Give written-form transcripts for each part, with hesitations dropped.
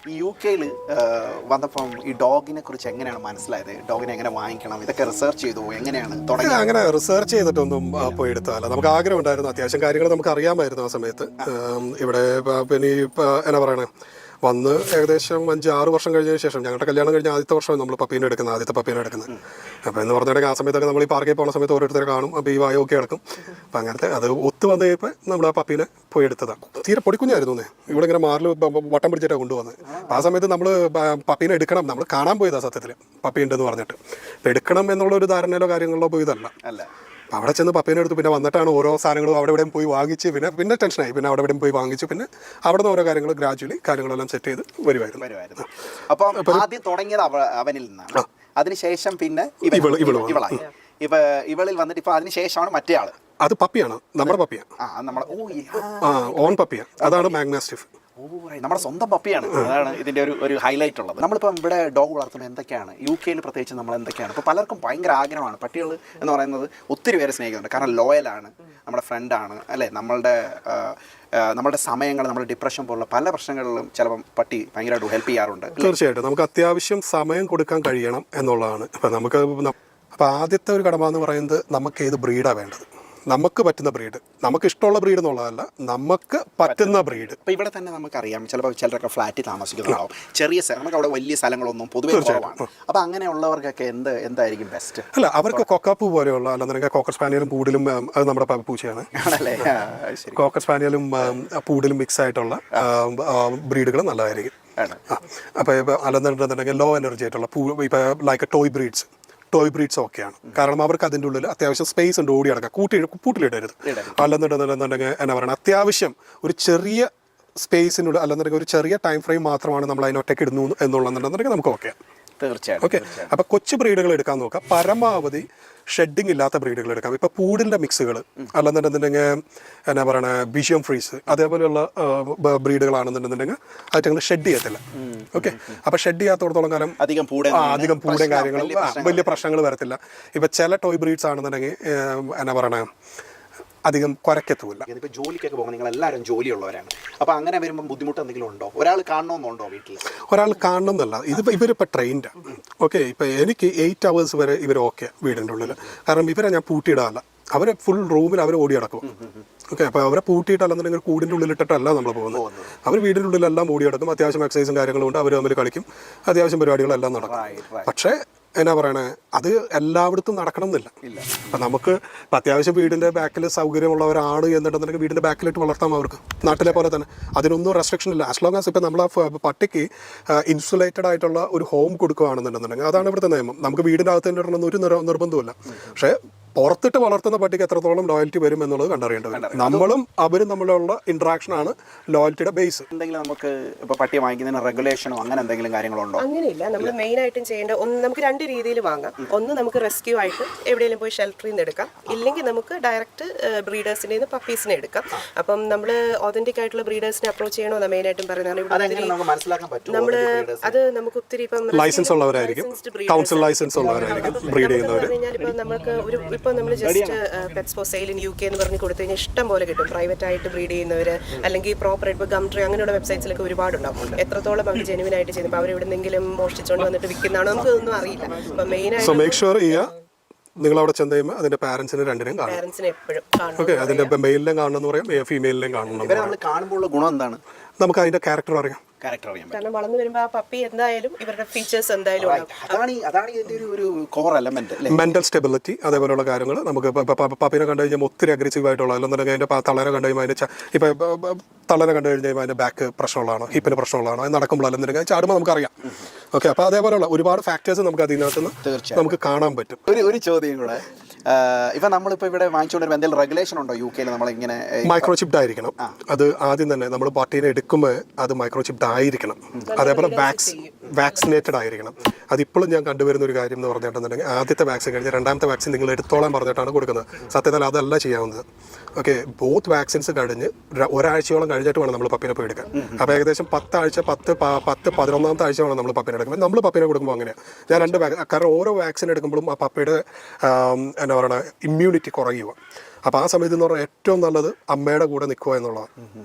ഈ യു.കെയിൽ വന്നപ്പം ഈ ഡോഗിനെ കുറിച്ച് എങ്ങനെയാണ് മനസ്സിലായത്? ഡോഗിനെ എങ്ങനെ വാങ്ങിക്കണം, ഇതൊക്കെ റിസർച്ച് ചെയ്തു എങ്ങനെയാണ് തുടങ്ങി? അങ്ങനെ റിസർച്ച് ചെയ്തിട്ടൊന്നും പോയി എടുത്തതല്ല. നമുക്ക് ആഗ്രഹം ഉണ്ടായിരുന്നു, അത്യാവശ്യം കാര്യങ്ങൾ നമുക്ക് അറിയാമായിരുന്നു ആ സമയത്ത്. ഇവിടെ പിന്നെ എന്നാ പറയണേ, വന്ന് ഏകദേശം 5-6 വർഷം കഴിഞ്ഞതിന് ശേഷം, ഞങ്ങളുടെ കല്യാണം കഴിഞ്ഞ ആദ്യത്തെ വർഷം നമ്മൾ ആദ്യത്തെ പപ്പീനെ എടുക്കുന്നത്. അപ്പോൾ എന്ന് പറഞ്ഞിട്ടുണ്ടെങ്കിൽ ആ സമയത്തൊക്കെ നമ്മൾ ഈ പാർക്കിൽ പോകുന്ന സമയത്ത് ഓരോരുത്തരെ കാണും. അപ്പോൾ ഈ വായൊക്കെ കിടക്കും. അപ്പം അങ്ങനത്തെ അത് ഒത്തു വന്നു കഴിയുമ്പോൾ നമ്മൾ ആ പപ്പീനെ പോയി എടുത്തതാണ്. തീരെ പൊടിക്കുഞ്ഞായിരുന്നു. ഇവിടെ ഇങ്ങനെ മാറിൽ വട്ടം പിടിച്ചിട്ടാണ് കൊണ്ടുവന്നത്. ആ സമയത്ത് നമ്മൾ പപ്പീനെ എടുക്കണം, നമ്മൾ കാണാൻ പോയതാണ് സത്യത്തിൽ പപ്പി ഉണ്ടെന്ന് പറഞ്ഞിട്ട്. അപ്പം എടുക്കണം എന്നുള്ളൊരു ധാരണയിലോ കാര്യങ്ങളിലോ പോയതല്ല. അവിടെ ചെന്ന് പപ്പീനെ എടുത്ത് പിന്നെ വന്നിട്ടാണ് ഓരോ സാധനങ്ങളും അവിടെ എവിടെയും പോയി വാങ്ങിച്ച് പിന്നെ ടെൻഷനായി. പിന്നെ അവിടെ എവിടെയും പോയി വാങ്ങിച്ച് പിന്നെ അവിടെ നിന്ന് ഓരോ കാര്യങ്ങൾ ഗ്രാജുവലി കാര്യങ്ങളെല്ലാം സെറ്റ് ചെയ്ത് വരുമായിരുന്നു. അപ്പം ആദ്യം തുടങ്ങിയത് അവനിൽ നിന്നാണ്. അതിനുശേഷം പിന്നെ ഇവളായി. ഇവളിൽ വന്നിട്ട് ഇപ്പൊ അതിനുശേഷമാണ് മറ്റേ ആള്. അത് പപ്പിയാണ്, നമ്മുടെ പപ്പിയാണ്, ഓൺ പപ്പിയാണ്. അതാണ് മാഗ്നാസ്റ്റിഫ്. നമ്മുടെ സ്വന്തം പപ്പിയാണ്. അതാണ് ഇതിന്റെ ഒരു ഹൈലൈറ്റ് ഉള്ളത്. നമ്മളിപ്പം ഇവിടെ ഡോഗ് വളർത്തുമ്പോൾ എന്തൊക്കെയാണ്, യു.കെയിൽ പ്രത്യേകിച്ച് നമ്മൾ എന്തൊക്കെയാണ്, ഇപ്പോൾ പലർക്കും ഭയങ്കര ആഗ്രഹമാണ്. പട്ടികൾ എന്ന് പറയുന്നത് ഒത്തിരി പേരെ സ്നേഹിക്കുന്നുണ്ട്. കാരണം ലോയലാണ്, നമ്മുടെ ഫ്രണ്ടാണ്, അല്ലേ? നമ്മളുടെ സമയങ്ങൾ, നമ്മുടെ ഡിപ്രഷൻ പോലുള്ള പല പ്രശ്നങ്ങളിലും ചിലപ്പം പട്ടി ഭയങ്കരമായിട്ട് ഹെൽപ്പ് ചെയ്യാറുണ്ട്. തീർച്ചയായിട്ടും നമുക്ക് അത്യാവശ്യം സമയം കൊടുക്കാൻ കഴിയണം എന്നുള്ളതാണ്. അപ്പോൾ ആദ്യത്തെ ഒരു കടമ എന്ന് പറയുന്നത് നമുക്ക് ഏത് ബ്രീഡാണ് വേണ്ടത്, നമുക്ക് പറ്റുന്ന ബ്രീഡ്, നമുക്ക് ഇഷ്ടമുള്ള ബ്രീഡ് എന്നുള്ളതല്ല, നമുക്ക് പറ്റുന്ന ബ്രീഡ്. ഇപ്പം ഇവിടെ തന്നെ നമുക്കറിയാം, ചിലപ്പോൾ ചിലരൊക്കെ ഫ്ലാറ്റിൽ താമസിക്കുന്നുണ്ടാവും, ചെറിയ നമുക്ക് അവിടെ വലിയ സ്ഥലങ്ങളൊന്നും പൊതുവെ കുറവാണ്. അപ്പോൾ അങ്ങനെയുള്ളവർക്കൊക്കെ എന്തായിരിക്കും ബെസ്റ്റ്? അല്ല, അവർക്ക് കൊക്കാപ്പൂ പോലെയുള്ള, അല്ലെന്നുണ്ടെങ്കിൽ കോക്കർ സ്പാനിയലും പൂഡിലും, അത് നമ്മുടെ പൂച്ചയാണ്, കോക്കർ സ്പാനിയലും പൂഡിലും മിക്സ് ആയിട്ടുള്ള ബ്രീഡുകൾ നല്ലതായിരിക്കും. അപ്പോൾ അല്ലെന്നുണ്ടെന്നുണ്ടെങ്കിൽ ലോ എനർജി ആയിട്ടുള്ള ഇപ്പോൾ ലൈക്ക് ടോയ് ബ്രീഡ്സ് ഒക്കെയാണ്. കാരണം അവർക്ക് അതിൻ്റെ ഉള്ളിൽ അത്യാവശ്യം സ്പേസ് ഉണ്ട്, ഓടി അടക്കാം, കൂട്ടിലിടരുത്. അല്ലെന്നുണ്ടെന്നുണ്ടെങ്കിൽ എന്നാ പറയുക, അത്യാവശ്യം ഒരു ചെറിയ സ്പേസിനുള്ളിൽ, അല്ലെന്നുണ്ടെങ്കിൽ ഒരു ചെറിയ ടൈം ഫ്രെയിം മാത്രമാണ് നമ്മൾ അതിനൊറ്റയ്ക്ക് ഇടുന്നു എന്നുള്ളതെന്നുണ്ടെന്നുണ്ടെങ്കിൽ നമുക്ക് ഓക്കെ. തീർച്ചയായും. ഓക്കെ. അപ്പോൾ കൊച്ചു ബ്രീഡുകൾ എടുക്കാൻ നോക്കാം, പരമാവധി ഷെഡിങ് ഇല്ലാത്ത ബ്രീഡുകൾ എടുക്കാം. ഇപ്പോൾ പൂഡിൻ്റെ മിക്സുകൾ, അല്ലെന്നുണ്ടെന്നുണ്ടെങ്കിൽ എന്നാ പറയണ ബിഷ്യം ഫ്രീസ്, അതേപോലെയുള്ള ബ്രീഡുകളാണെന്നുണ്ടെന്നുണ്ടെങ്കിൽ അതിന് ഷെഡ് ചെയ്യത്തില്ല. ഓക്കെ. അപ്പോൾ ഷെഡ് ചെയ്യാത്തടത്തോളം കാലം അധികം പൂടേം കാര്യങ്ങളും വലിയ പ്രശ്നങ്ങൾ വരത്തില്ല. ഇപ്പോൾ ചില ടോയ് ബ്രീഡ്സ് ആണെന്നുണ്ടെങ്കിൽ എന്നാ പറയണ അധികം കുരക്കത്തുമില്ല. ഇപ്പോൾ ജോലിക്കൊക്കെ പോകുമ്പോൾ നിങ്ങൾ എല്ലാവരും ജോലിയുള്ളവരാണ്. അപ്പോൾ അങ്ങനെ വരുമ്പോൾ ബുദ്ധിമുട്ട് എന്തെങ്കിലും ഉണ്ടോ? ഒരാൾ കാണണമെന്നുണ്ടോ വീട്ടിൽ? ഒരാൾ കാണണമെന്നല്ല, ഇവരിപ്പോൾ ട്രെയിൻഡാണ്. ഓക്കെ. ഇപ്പോൾ എനിക്ക് 8 hours വരെ ഇവർ ഓക്കെ വീടിൻ്റെ ഉള്ളിൽ. കാരണം ഇവരെ ഞാൻ പൂട്ടിയിടാറില്ല, അവരെ ഫുൾ റൂമിൽ അവർ ഓടി നടക്കും. ഓക്കെ. അപ്പോൾ അവരെ പൂട്ടിയിട്ടല്ലെന്നുണ്ടെങ്കിൽ കൂടിൻ്റെ ഉള്ളിലിട്ടിട്ടല്ല നമ്മൾ പോകുന്നത്. അവർ വീടിൻ്റെ ഉള്ളിലെല്ലാം ഓടി നടക്കും. അത്യാവശ്യം എക്സസൈസും കാര്യങ്ങളും ഉണ്ട്, അവർ തമ്മിൽ കളിക്കും, അത്യാവശ്യം പരിപാടികളെല്ലാം നടക്കും. പക്ഷേ എന്നാ പറയണേ, അത് എല്ലായിടത്തും നടക്കണം എന്നില്ല. അപ്പം നമുക്ക് അത്യാവശ്യം വീടിൻ്റെ ബാക്കിൽ സൗകര്യമുള്ളവരാണ് എന്നുണ്ടെന്നുണ്ടെങ്കിൽ വീടിൻ്റെ ബാക്കിലിട്ട് വളർത്താം അവർക്ക്, നാട്ടിലെ പോലെ തന്നെ. അതിനൊന്നും റെസ്ട്രിക്ഷൻ ഇല്ല. ആസ് ലോങ് ആസ് ഇപ്പം നമ്മൾ ആ പട്ടിക്ക് ഇൻസുലേറ്റഡ് ആയിട്ടുള്ള ഒരു ഹോം കൊടുക്കുകയാണെന്നുണ്ടെന്നുണ്ടെങ്കിൽ അതാണ് ഇവിടുത്തെ നിയമം. നമുക്ക് വീടിൻ്റെ അകത്ത് തന്നെ ഇടണമെന്ന് ഒരു നിർബന്ധമില്ല. പക്ഷേ പുറത്തിട്ട് വളർത്തുന്ന പട്ടിക്ക് എത്രത്തോളം ലോയൽറ്റി വരും എന്നുള്ളത് കണ്ടറിയേണ്ടത്. നമ്മളും അവരും തമ്മിലുള്ള ഇൻട്രാക്ഷനാണ് ലോയൽറ്റിയുടെ ബേസ്. എന്തെങ്കിലും നമുക്ക് ഇപ്പോൾ പട്ടിയെ വാങ്ങിക്കുന്നതിന് റെഗുലേഷനോ അങ്ങനെ എന്തെങ്കിലും കാര്യങ്ങളുണ്ടോ? അങ്ങനെയില്ല. നമ്മൾ മെയിൻ ആയിട്ടും ചെയ്യേണ്ട നമുക്ക് 2 രീതിയിൽ വാങ്ങാം. ഒന്ന്, നമുക്ക് റെസ്ക്യൂ ആയിട്ട് എവിടെയെങ്കിലും പോയി ഷെൽട്ടറിൽ നിന്ന് എടുക്കാം. ഇല്ലെങ്കിൽ നമുക്ക് ഡയറക്റ്റ് ബ്രീഡേഴ്സിൻ്റെ നിന്ന് പപ്പീസിനെ എടുക്കാം. അപ്പം നമ്മൾ ഒതന്റിക് ആയിട്ടുള്ള ബ്രീഡേഴ്സിനെ അപ്രോച്ച് ചെയ്യണമെന്ന് മെയിൻ ആയിട്ടും പറയുന്നത്. നമ്മൾ അത് നമുക്ക് ഒത്തിരി ഇപ്പം ലൈസൻസ് ഉള്ളവരായിരിക്കും, കൗൺസിൽ ലൈസൻസ് ഉള്ളവരായിരിക്കും ബ്രീഡ് ചെയ്യുന്നവർ. ഇപ്പം നമുക്ക് ഇപ്പോൾ നമ്മൾ just pets for sale in UK എന്ന് പറഞ്ഞ് കൊടുത്തു കഴിഞ്ഞാൽ ഇഷ്ടം പോലെ കിട്ടും. പ്രൈവറ്റ് ആയിട്ട് ബ്രീഡ് ചെയ്യുന്നവർ, അല്ലെങ്കിൽ പ്രോപ്പറായിട്ട് ഇപ്പോൾ ഗംട്രി അങ്ങനെയുള്ള വെബ്സൈറ്റ്സിലൊക്കെ ഒരുപാടുണ്ടാവും. എത്രത്തോളം അവർ ജെനുവിൻ ആയിട്ട് ചെയ്യുമ്പോൾ അവർ എവിടെന്നെങ്കിലും മോഷ്ടിച്ചുകൊണ്ട് വന്നിട്ട് വിൽക്കുന്നതാണോ നമുക്കൊന്നും അറിയില്ല. അപ്പം മെയിനായിട്ട് നിങ്ങൾ അവിടെ ചെന്ന് കഴിയുമ്പോൾ അതിന്റെ പാരന്റ്സിനെ രണ്ടിനെയും കാണണം. ഓക്കെ. അതിന്റെ മെയിലിനെ കാണണം എന്ന് പറയാം, ഫീമെയിലിനെയും കാണണം. കാണുമ്പോൾ ഗുണം എന്താണ്? നമുക്ക് അതിന്റെ ക്യാരക്ടർ അറിയാം. കാരണം വളർന്നു വരുമ്പോൾ ആ പപ്പി എന്തായാലും ഇവരുടെ ഫീച്ചേഴ്സ് എന്തായാലും അതാണ് ഇതിന്റെ ഒരു കോർ എലമെന്റ്. മെന്റൽ സ്റ്റെബിലിറ്റി, അതേപോലെയുള്ള കാര്യങ്ങൾ. നമുക്ക് പപ്പിനെ കണ്ടു കഴിഞ്ഞാൽ ഒത്തിരി അഗ്രസീവ് ആയിട്ടുള്ള, അല്ലെന്നുണ്ടെങ്കിൽ അതിന്റെ തളരെ കണ്ടു കഴിയുമ്പോൾ അതിന്റെ ഇപ്പൊ തളരെ കണ്ടു കഴിഞ്ഞാൽ അതിന്റെ ബാക്ക് പ്രശ്നമുള്ളതാണോ, ഹിപ്പിന് പ്രശ്നമുള്ളതാണോ, അത് നടക്കുമ്പോൾ അല്ലെന്നുണ്ടെങ്കിൽ ചാടുമ്പോൾ നമുക്കറിയാം. ഓക്കെ. അപ്പോൾ അതേപോലെയുള്ള ഒരുപാട് ഫാക്ടേഴ്സ് നമുക്ക് അതിനകത്ത് നിന്ന് നമുക്ക് കാണാൻ പറ്റും. ഒരു ചോദ്യം കൂടെ, ഇപ്പം നമ്മളിപ്പോൾ ഇവിടെ വാങ്ങിച്ചുകൊണ്ടിരുമ്പോൾ എന്തെങ്കിലും റെഗുലേഷൻ ഉണ്ടോ യു.കെയിൽ? നമ്മളിങ്ങനെ മൈക്രോചിപ്ഡ് ആയിരിക്കണം. അത് ആദ്യം തന്നെ നമ്മൾ പട്ടീനെ എടുക്കുമ്പോൾ അത് മൈക്രോചിപ്ഡ് ആയിരിക്കണം. അതേപോലെ വാക്സിനേറ്റഡ് ആയിരിക്കണം. അതിപ്പോഴും ഞാൻ കണ്ടുവരുന്ന ഒരു കാര്യം എന്ന് പറഞ്ഞിട്ടുണ്ടെങ്കിൽ ആദ്യത്തെ വാക്സിൻ കഴിഞ്ഞ് 2ാമത്തെ വാക്സിൻ നിങ്ങൾ എടുത്തോളാൻ പറഞ്ഞിട്ടാണ് കൊടുക്കുന്നത്. സത്യത്തിൽ അതല്ല ചെയ്യാവുന്നത്. ഓക്കെ. ബോത്ത് വാക്സിൻസ് കഴിഞ്ഞ് ഒരാഴ്ചയോളം കഴിഞ്ഞിട്ട് വേണം നമ്മൾ പപ്പിനെ പോയി എടുക്കാൻ. അപ്പോൾ ഏകദേശം 11ാമത്തെ ആഴ്ച വേണം നമ്മൾ പപ്പിനെ എടുക്കുമ്പോൾ. നമ്മൾ പപ്പിനെ കൊടുക്കുമ്പോൾ അങ്ങനെയാണ്. ഞാൻ കാരണം ഓരോ വാക്സിൻ എടുക്കുമ്പോഴും ആ പപ്പിയുടെ എന്നാ പറയുക ഇമ്മ്യൂണിറ്റി കുറയുക. അപ്പോൾ ആ സമയത്ത് എന്ന് പറഞ്ഞാൽ ഏറ്റവും നല്ലത് അമ്മയുടെ കൂടെ നിൽക്കുക എന്നുള്ളതാണ്.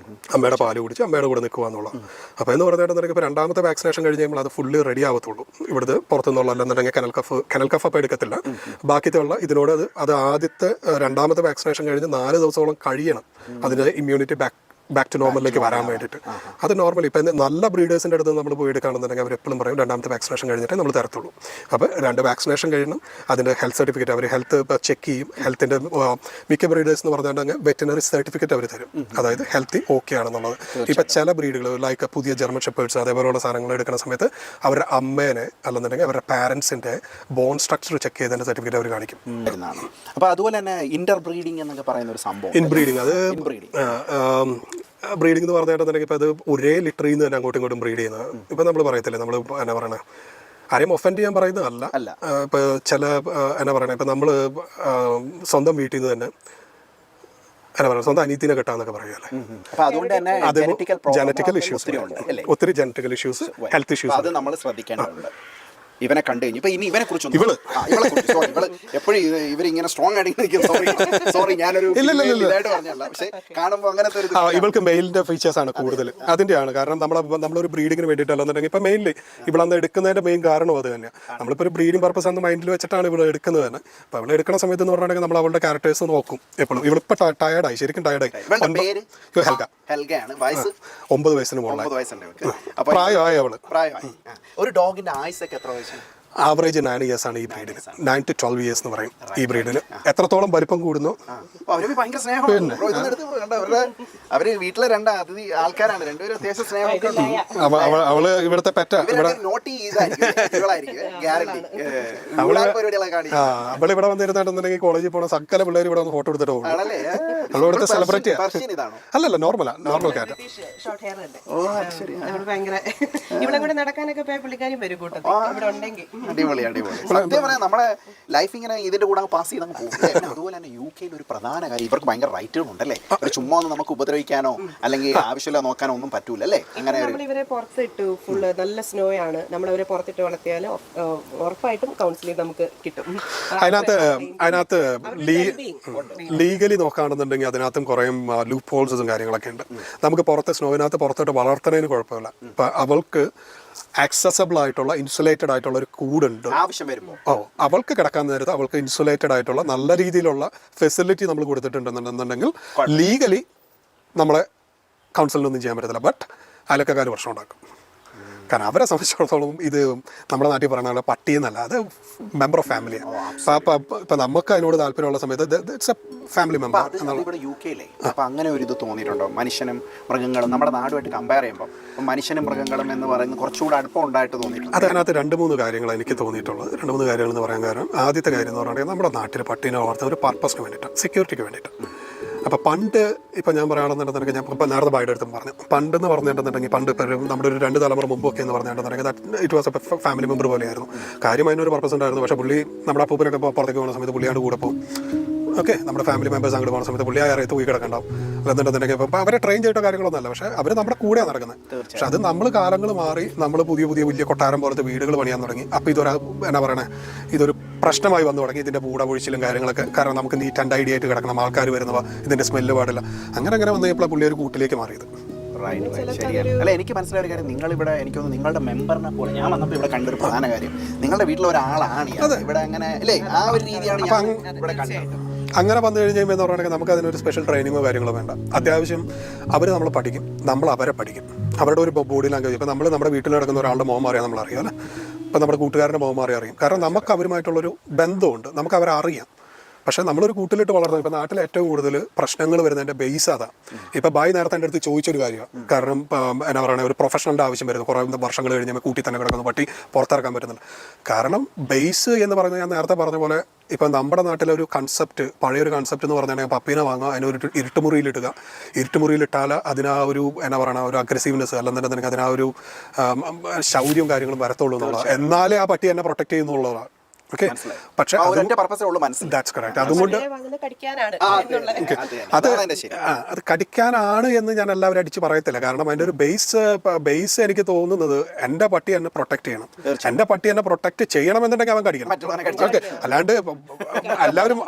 അമ്മയുടെ പാല് കുടിച്ച് അമ്മയുടെ കൂടെ നിൽക്കുക എന്നുള്ളത്. അപ്പോൾ എന്ന് പറഞ്ഞിട്ടുണ്ടെങ്കിൽ ഇപ്പോൾ രണ്ടാമത്തെ വാക്സിനേഷൻ കഴിഞ്ഞ് കഴിയുമ്പോൾ അത് ഫുള്ള് റെഡി ആവത്തുള്ളൂ. ഇവിടുത്തെ പുറത്തുനിന്നുള്ള അല്ലെന്നുണ്ടെങ്കിൽ കനൽ കഫ് അപ്പോൾ എടുക്കത്തില്ല. ബാക്കിയുള്ള ഇതിനോട് അത് ആദ്യത്തെ രണ്ടാമത്തെ വാക്സിനേഷൻ കഴിഞ്ഞ് 4 ദിവസത്തോളം കഴിയണം അതിന് ഇമ്മ്യൂണിറ്റി ബാക്ക് ടു നോർമലിലേക്ക് വരാൻ വേണ്ടിയിട്ട്. അത് നോർമൽ ഇപ്പം നല്ല ബ്രീഡേഴ്സിൻ്റെ അടുത്ത് നമ്മൾ പോയി എടുക്കുകയാണെന്നുണ്ടെങ്കിൽ അവർ എപ്പോഴും പറയും രണ്ടാമത്തെ വാക്സിനേഷൻ കഴിഞ്ഞിട്ടേ നമ്മൾ തരത്തുള്ളൂ. അപ്പോൾ 2 വാക്സിനേഷൻ കഴിയണം. അതിൻ്റെ ഹെൽത്ത് സർട്ടിഫിക്കറ്റ് അവർ ഹെൽത്ത് ചെക്ക് ചെയ്യും. ഹെൽത്തിൻ്റെ മിക്ക ബ്രീഡേഴ്സ് എന്ന് പറഞ്ഞിട്ടുണ്ടെങ്കിൽ വെറ്റിനറി സർട്ടിഫിക്കറ്റ് അവർ തരും, അതായത് ഹെൽത്തി ഓക്കെ ആണെന്നുള്ളത്. ഇപ്പം ചില ബ്രീഡുകൾ ലൈക്ക് പുതിയ ജർമ്മൻ ഷെപ്പേർഡ്സ് അതേപോലെയുള്ള സാധനങ്ങൾ എടുക്കുന്ന സമയത്ത് അവരുടെ അമ്മേനെ അല്ലെന്നുണ്ടെങ്കിൽ അവരുടെ പാരൻസിൻ്റെ ബോൺ സ്ട്രക്ചർ ചെക്ക് ചെയ്തതിൻ്റെ സർട്ടിഫിക്കറ്റ് അവർ കാണിക്കും. അപ്പോൾ അതുപോലെ തന്നെ ഇന്റർ ബ്രീഡിംഗ് എന്നൊക്കെ പറയുന്ന ഒരു സംഭവം. ഇൻബ്രീഡിങ് അത് ബ്രീഡിംഗ് എന്ന് പറഞ്ഞിട്ടുണ്ടെങ്കിൽ ഇപ്പോൾ അത് ഒരേ ലിറ്ററിൽ നിന്ന് തന്നെ അങ്ങോട്ടും ഇങ്ങോട്ടും ബ്രീഡ് ചെയ്യുന്നത്. ഇപ്പം നമ്മൾ പറയത്തില്ലേ, നമ്മൾ എന്നാ പറയണേ, ആരെയും ഒഫൻഡ് ചെയ്യാൻ പറയുന്നതല്ല. ഇപ്പോൾ ചില എന്നാ പറയണേ, ഇപ്പം നമ്മൾ സ്വന്തം വീട്ടിൽ നിന്ന് തന്നെ എന്നാ പറയുക സ്വന്തം അനീതിനെ കെട്ടാന്നൊക്കെ പറയുമല്ലേ. അത് ജനറ്റിക്കൽ ഇഷ്യൂസ്, ഒത്തിരി ജനറ്റിക്കൽ ഇഷ്യൂസ്, ഹെൽത്ത് ഇഷ്യൂസ് അത് നമ്മൾ ശ്രദ്ധിക്കേണ്ടതുണ്ട്. ഇവനെ കണ്ടു കഴിഞ്ഞു ഇപ്പൊ ഇനി ഇവനെ കുറിച്ച് എപ്പോഴും ഇവരിങ്ങനെ സ്ട്രോങ് ആയിട്ട് സോറി ഞാനൊരു ഇതായിട്ട് പറഞ്ഞല്ല, പക്ഷെ കാണുമ്പോൾ അങ്ങനത്തെ ഒരു ഇവൾക്ക് മെയിലിന്റെ ഫീച്ചേഴ്സ് ആണ് കൂടുതൽ. അതിന്റെയാണ് കാരണം നമ്മളൊരു ബ്രീഡിങ്ങിന് വേണ്ടിയിട്ടല്ലെന്നുണ്ടെങ്കിൽ ഇപ്പൊ മെയിൻലി ഇവളന്ന് എടുക്കുന്നതിന്റെ മെയിൻ കാരണം അത് തന്നെയാണ്. നമ്മളിപ്പോൾ ഒരു ബ്രീഡിംഗ് പർപ്പസ് അന്ന് മൈൻഡിൽ വെച്ചിട്ടാണ് ഇവിടെ എടുക്കുന്നത് തന്നെ. അപ്പോൾ അവളെ എടുക്കുന്ന സമയത്ത് എന്ന് പറഞ്ഞിട്ടുണ്ടെങ്കിൽ നമ്മൾ അവളുടെ ക്യാരക്ടേഴ്സ് നോക്കും എപ്പോഴും. ഇവളിപ്പോൾ ടയർഡായി, ശരിക്കും ടയർഡായി. ഹെൽഗയാണ്, വയസ്സ് 9 വയസ്സിന് മുകളിൽ പ്രായമായി അവള്. ഒരു ഡോഗിന്റെ ആയുസൊക്കെ എത്ര? ആവറേജ് 9 years ആണ് ഈ ബ്രീഡിന്. 9 to 12 years എന്ന് പറയും ഈ ബ്രീഡിന്. എത്രത്തോളം വലിപ്പം കൂടുന്നു ഭയങ്കര സ്നേഹമാണ്. അവര് വീട്ടിലെ 2 അതിഥി ആൾക്കാരാണ്, രണ്ടുപേരും അത്യാവശ്യം സ്നേഹമൊക്കെ. അവള് ഇവിടുത്തെ പെറ്റ അവളിവിടെ വന്നിരുന്നുണ്ടെങ്കിൽ കോളേജിൽ പോണ സകല പിള്ളേർ ഇവിടെ വന്ന് ഫോട്ടോ എടുത്തിട്ട് പോകും. അവളിവിടുത്തെ സെലിബ്രിറ്റി അല്ലല്ല, നോർമൽ ക്യാറ്റ്. അടിപൊളി അടിപൊളി. സത്യം പറയാം, നമ്മുടെ ലൈഫ് ഇങ്ങനെ ഇതിന്റെ കൂടെ പാസ് ചെയ്ത് അങ്ങ് പോകും. അതുപോലെ തന്നെ UK ഒരു പ്രധാന കാര്യം, ഇവർക്ക് ഭയങ്കര റൈറ്റുകളുണ്ടല്ലേ. ഒരു ചുമ്മാ ഒന്നും നമുക്ക് ഉപദ്രവിക്കാനോ അല്ലെങ്കിൽ ആവശ്യമില്ല നോക്കാനോ ഒന്നും പറ്റൂല അല്ലേ. അങ്ങനെ ഇവരെ പുറത്തിട്ടു ഫുള്ള് നല്ല സ്നോ ആണ്, നമ്മളവരെ പുറത്തിട്ട് വളർത്തിയാൽ ഉറപ്പായിട്ടും കൗൺസിലിംഗ് നമുക്ക് കിട്ടും. അതിനകത്ത് ലീഗലി നോക്കുകയാണെന്നുണ്ടെങ്കിൽ അതിനകത്തും കുറേ ലൂപ്പ് ഹോൾസും കാര്യങ്ങളൊക്കെ ഉണ്ട്. നമുക്ക് സ്നോവിനകത്ത് പുറത്തോട്ട് വളർത്തുന്നതിന് കുഴപ്പമില്ല. ഇപ്പം അവൾക്ക് ആക്സസബിൾ ആയിട്ടുള്ള ഇൻസുലേറ്റഡ് ആയിട്ടുള്ള ഒരു കൂടുണ്ട് ആവശ്യം വരുമ്പോൾ. അവൾക്ക് കിടക്കാൻ നേരത്ത് അവൾക്ക് ഇൻസുലേറ്റഡ് ആയിട്ടുള്ള നല്ല രീതിയിലുള്ള ഫെസിലിറ്റി നമ്മൾ കൊടുത്തിട്ടുണ്ടെന്നുണ്ടെങ്കിൽ ലീഗലി നമ്മളെ കൗൺസിലിനൊന്നും ചെയ്യാൻ പറ്റത്തില്ല. ബട്ട് അയലക്കാർ പ്രശ്നം ഉണ്ടാക്കും. കാരണം അവരെ സംബന്ധിച്ചിടത്തോളം ഇത് നമ്മുടെ നാട്ടിൽ പറയുന്ന പട്ടി എന്നല്ല, അത് മെമ്പർ ഓഫ് ഫാമിലിയാണ്. ഇപ്പം നമുക്ക് അതിനോട് താല്പര്യമുള്ള സമയത്ത് ഇറ്റ്സ് എ ഫാമിലി മെമ്പർ. ഇവിടെ UK അപ്പം അങ്ങനെ ഒരു ഇത് തോന്നിയിട്ടുണ്ടോ? മനുഷ്യനും മൃഗങ്ങളും നമ്മുടെ നാടുമായിട്ട് കമ്പയർ ചെയ്യുമ്പോൾ മനുഷ്യനും മൃഗങ്ങളും എന്ന് പറയുന്നത് കുറച്ചുകൂടെ അടുപ്പം ഉണ്ടായിട്ട് തോന്നിയിട്ടുണ്ട്. അതിനകത്ത് 2-3 കാര്യങ്ങൾ എനിക്ക് തോന്നിയിട്ടുള്ളത്. 2-3 കാര്യങ്ങൾ എന്ന് പറയാൻ കാരണം, ആദ്യത്തെ കാര്യം എന്ന് പറഞ്ഞാൽ നമ്മുടെ നാട്ടിൽ പട്ടീനെ വളർത്തുന്ന ഒരു പർപ്പസിന് വേണ്ടിയിട്ട്, സെക്യൂരിറ്റിക്ക് വേണ്ടിയിട്ട്. അപ്പോൾ പണ്ട് ഇപ്പം ഞാൻ പറയുകയാണെന്നുണ്ടെങ്കിൽ, ഞാൻ ഇപ്പം നേരത്തെ ബൈയുടെ അടുത്തും പറഞ്ഞു, പണ്ടെന്ന് പറഞ്ഞിട്ടുണ്ടെങ്കിൽ പണ്ട് ഇപ്പം നമ്മുടെ ഒരു 2 തലമുറ മുമ്പൊക്കെ എന്ന് പറഞ്ഞിട്ടുണ്ടെങ്കിൽ it was A family member പോലെയായിരുന്നു. കാര്യം അതിനൊരു പർപ്പസ് ഉണ്ടായിരുന്നു. പക്ഷേ പുള്ളി നമ്മുടെ അപ്പൂപ്പനൊക്കെ പുറത്തേക്ക് പോകുന്ന സമയത്ത് പുള്ളിയാണ്ട് കൂടെ പോകും. ഓക്കെ, നമ്മുടെ ഫാമിലി മെമ്പേഴ്സ് അങ്ങോട്ട് പോകുന്ന സമയത്ത് പുള്ളി ആ അറിയത്ത് പോയി കിടക്കണ്ടാവും. അല്ലെന്നുണ്ടെങ്കിൽ ഇപ്പം അവരെ ട്രെയിൻ ചെയ്തിട്ടോ കാര്യങ്ങളൊന്നുമല്ല, പക്ഷേ അവർ നമ്മുടെ കൂടെയാണ് നടക്കുന്നത്. പക്ഷെ അത് നമ്മൾ കാലങ്ങൾ മാറി നമ്മൾ പുതിയ വലിയ കൊട്ടാരം പോലത്തെ വീടുകൾ പണിയാൻ തുടങ്ങി. അപ്പോൾ എന്നാ പറയണേ, ഇതൊരു പ്രശ്നമായി വന്നു തുടങ്ങി. ഇതിൻ്റെ പൂട ഒഴിച്ചിലും കാര്യങ്ങളൊക്കെ. കാരണം നമുക്ക് നീറ്റ് ആൻഡ് ഐഡിയ ആയിട്ട് കിടക്കണം, ആൾക്കാർ വരുന്നവ, ഇതിൻ്റെ സ്മെല്ല് പാടില്ല. അങ്ങനെ വന്നു കഴിഞ്ഞപ്പോൾ പുള്ളി ഒരു കൂട്ടിലേക്ക് മാറിയത്. അല്ല, എനിക്ക് മനസ്സിലായ കാര്യം, നിങ്ങളിവിടെ എനിക്കൊന്ന് നിങ്ങളുടെ മെമ്പറിനെ പോലെ ഞാൻ വന്നപ്പോൾ ഇവിടെ കണ്ടൊരു പ്രധാന കാര്യം, നിങ്ങളുടെ വീട്ടിലെ ഒരാളാണ് ഇവിടെ. അങ്ങനെ അല്ലേ, ആ ഒരു രീതിയാണ് ഞാൻ ഇവിടെ കണ്ടത്. അങ്ങനെ വന്നു കഴിഞ്ഞ് കഴിയുമ്പോൾ എന്ന് പറയുകയാണെങ്കിൽ നമുക്ക് അതിനൊരു സ്പെഷ്യൽ ട്രെയിനിങ്ങോ കാര്യങ്ങളോ വേണ്ട. അത്യാവശ്യം അവർ നമ്മൾ പഠിക്കും, നമ്മൾ അവരെ പഠിക്കും. അവരുടെ ഒരു ബോഡി ലാംഗ്വേജ്, ഇപ്പോൾ നമ്മൾ നമ്മുടെ വീട്ടിൽ നടക്കുന്ന ഒരാളുടെ മുഖം അറിയാൻ നമ്മൾ അറിയാം അല്ലേ. ഇപ്പോൾ നമ്മുടെ കൂട്ടുകാരൻ്റെ മുഖം അറിയാം. കാരണം നമുക്ക് അവരുമായിട്ടുള്ളൊരു ബന്ധമുണ്ട്, നമുക്ക് അവരെ അറിയാം. പക്ഷേ നമ്മളൊരു കൂട്ടിലിട്ട് വളർന്നത്, ഇപ്പോൾ നാട്ടിൽ ഏറ്റവും കൂടുതൽ പ്രശ്നങ്ങൾ വരുന്നതിൻ്റെ ബേസ് അതാണ്. ഇപ്പോൾ ബായ് നേരത്തെ എൻ്റെ അടുത്ത് ചോദിച്ചൊരു കാര്യമാണ്. കാരണം എന്നാ പറയുക, ഒരു പ്രൊഫഷണലിൻ്റെ ആവശ്യം വരുന്നു. കുറേ വർഷങ്ങൾ കഴിഞ്ഞ് കൂട്ടി തന്നെ കിടക്കുന്ന പട്ടി പുറത്തിറക്കാൻ പറ്റുന്നില്ല. കാരണം ബേസ് എന്ന് പറയുന്നത് ഞാൻ നേരത്തെ പറഞ്ഞ പോലെ, ഇപ്പം നമ്മുടെ നാട്ടിലൊരു കൺസെപ്റ്റ്, പഴയൊരു കൺസെപ്റ്റ് എന്ന് പറഞ്ഞാൽ പപ്പീനെ വാങ്ങുക, അതിനൊരു ഇരുട്ടുമുറിയിലിട്ടുക. ഇരുട്ടുമുറിയിലിട്ടാൽ അതിനാ ഒരു എന്നാ പറയുക, ഒരു അഗ്രസീവ്നെസ് അല്ലെന്നുണ്ടെങ്കിൽ അതിനാ ഒരു ശൗര്യവും കാര്യങ്ങളും വരത്തുള്ളൂ എന്നുള്ളതാണ്. എന്നാലേ ആ പട്ടി എന്നെ പ്രൊട്ടക്ട് ചെയ്യുന്നുള്ളതാണ്. ഓക്കെ. പക്ഷേ ഒരൊറ്റ പർപ്പസേ ഉള്ളൂ മനസ്സിൽ. That's correct. അതുകൊണ്ട് വാങ്ങുന്നത് കടിക്കാനാണ് അത് കടിക്കാനാണ് എന്ന് ഞാൻ എല്ലാവരും അടിച്ച് പറയത്തില്ല. കാരണം അതിൻ്റെ ഒരു ബേസ് എനിക്ക് തോന്നുന്നത് എൻ്റെ പട്ടി എന്നെ പ്രൊട്ടക്ട് ചെയ്യണം. എൻ്റെ പട്ടി എന്നെ പ്രൊട്ടക്ട് ചെയ്യണമെന്നുണ്ടെങ്കിൽ അവൻ കടിക്കണം. ഓക്കെ. അല്ലാണ്ട് എല്ലാവരും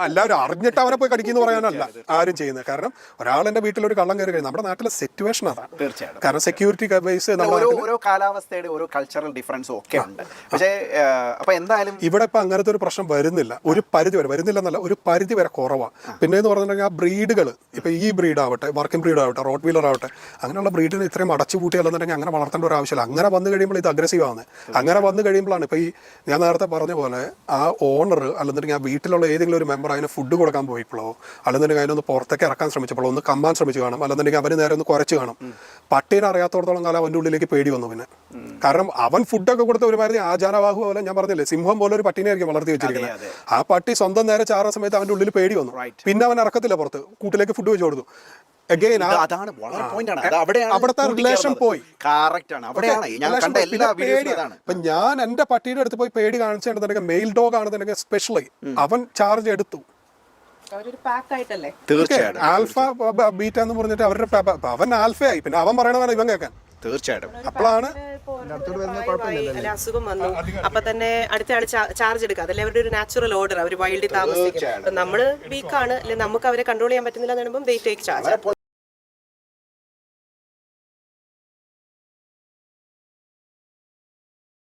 അറിഞ്ഞിട്ട് അവനെ പോയി കടിക്കുന്നു പറയാനല്ല ആരും ചെയ്യുന്നത്. കാരണം ഒരാൾ എൻ്റെ വീട്ടിലൊരു കള്ളം കയറി കഴിഞ്ഞാൽ നമ്മുടെ നാട്ടിലെ സിറ്റുവേഷൻ അതാണ്. തീർച്ചയായിട്ടും. കാരണം സെക്യൂരിറ്റി ബേസ് ഓരോ കാലാവസ്ഥയുടെ ഓരോ കൾച്ചറൽ ഡിഫറൻസും ഒക്കെ ഉണ്ട്. പക്ഷേ അപ്പൊ എന്തായാലും ഇവിടെ ഇപ്പൊ അങ്ങനത്തെ ഒരു പ്രശ്നം വരുന്നില്ല. ഒരു പരിധി വരെ വരുന്നില്ല എന്നല്ല, ഒരു പരിധി വരെ കുറവാണ്. പിന്നെ എന്ന് പറഞ്ഞിട്ടുണ്ടെങ്കിൽ ആ ബ്രീഡുകൾ ഇപ്പൊ ഈ ബ്രീഡ് ആവട്ടെ, വർക്കിംഗ് ബ്രീഡ് ആവട്ടെ, റോട്ട് വീലർ ആവട്ടെ, അങ്ങനെയുള്ള ബ്രീഡിന് ഇത്രയും അടച്ചുപൂട്ടി അല്ലെന്നുണ്ടെങ്കിൽ അങ്ങനെ വളർത്തേണ്ട ഒരു ആവശ്യമില്ല. അങ്ങനെ വന്നു കഴിയുമ്പോൾ ഇത് അഗ്രസീവ് ആവുന്നത്. അങ്ങനെ വന്നു കഴിയുമ്പോഴാണ് ഇപ്പൊ ഈ ഞാൻ നേരത്തെ പറഞ്ഞ പോലെ ആ ഓണർ അല്ലെന്നുണ്ടെങ്കിൽ ആ വീട്ടിലുള്ള ഏതെങ്കിലും ഒരു മെമ്പർ അതിന് ഫുഡ് കൊടുക്കാൻ പോയപ്പോഴോ അല്ലെന്നുണ്ടെങ്കിൽ അതിനൊന്ന് പുറത്തേക്ക് ഇറക്കാൻ ശ്രമിച്ചപ്പോഴോ ഒന്ന് കമ്മാൻ ശ്രമിച്ചു കാണും, അല്ലെന്നുണ്ടെങ്കിൽ അവന് നേരെ ഒന്ന് കുറച്ച് കാണും. പട്ടീനെ അറിയാത്തോടത്തോളം കാലം അവൻ്റെ ഉള്ളിലേക്ക് പേടി വന്നു. പിന്നെ കാരണം അവൻ ഫുഡൊക്കെ കൊടുത്ത ഒരു മാതിരി ആചാരവാഹു പോലെ, ഞാൻ പറഞ്ഞില്ലേ സിംഹം പോലെ ഒരു പട്ടീനെ ആയിരിക്കും വളർത്തി വെച്ചിരിക്കുന്നത്. ആ പട്ടി സ്വന്തം നേരെ ചാറുന്ന സമയത്ത് അവൻ്റെ ഉള്ളിൽ പേടി വന്നു. പിന്നെ അവൻ ഇറക്കത്തില്ല പുറത്ത്, കൂട്ടിലേക്ക് ഫുഡ് വെച്ച് കൊടുത്തു. അവിടുത്തെ റിലേഷൻ പോയി. ഇപ്പൊ ഞാൻ എന്റെ പട്ടിയുടെ അടുത്ത് പോയി പേടി കാണിച്ചിട്ടുണ്ടെങ്കിൽ മെയിൽ ഡോഗ് ആണെന്നുണ്ടെങ്കിൽ സ്പെഷ്യലി അവൻ ചാർജ് എടുത്തു. തീർച്ചയായിട്ടും ആൽഫ ബീറ്റ എന്ന് പറഞ്ഞിട്ട് അവരുടെ അവൻ ആൽഫയായി. പിന്നെ അവൻ പറയണതാണ് ഇവൻ കേൾക്കാൻ. തീർച്ചയായിട്ടും. അപ്പോഴാണ് അസുഖം വന്നു അപ്പൊ തന്നെ അടുത്ത ആൾ ചാർജ് എടുക്കുക. അതല്ലേ അവരുടെ ഒരു നാച്ചുറൽ ഓർഡർ. അവർ വൈൽഡിൽ താമസിക്കും. നമ്മള് വീക്കാണ്, അല്ലെ നമുക്ക് അവരെ കൺട്രോൾ ചെയ്യാൻ പറ്റുന്നില്ല എന്ന് പറയുമ്പോൾ ദേ ടേക്ക് ചാർജ്.